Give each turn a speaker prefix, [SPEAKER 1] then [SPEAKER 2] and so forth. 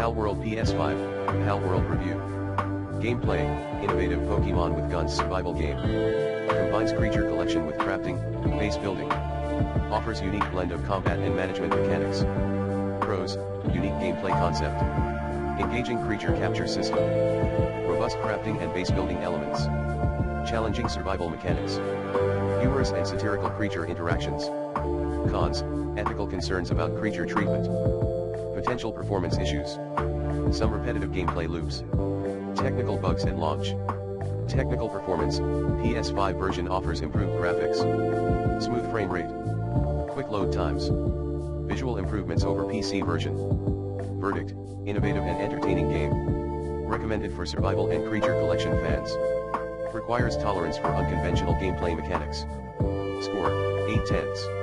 [SPEAKER 1] Palworld PS5, Palworld Review. Gameplay, innovative Pokemon with Guns survival game. Combines creature collection with crafting, base building. Offers unique blend of combat and management mechanics. Pros, unique gameplay concept. Engaging creature capture system. Robust crafting and base building elements. Challenging survival mechanics. Humorous and satirical creature interactions. Cons, ethical concerns about creature treatment. Potential performance issues. Some repetitive gameplay loops. Technical bugs at launch. Technical performance, PS5 version offers improved graphics. Smooth frame rate. Quick load times. Visual improvements over PC version. Verdict, innovative and entertaining game. Recommended for survival and creature collection fans. Requires tolerance for unconventional gameplay mechanics. Score, 8/10.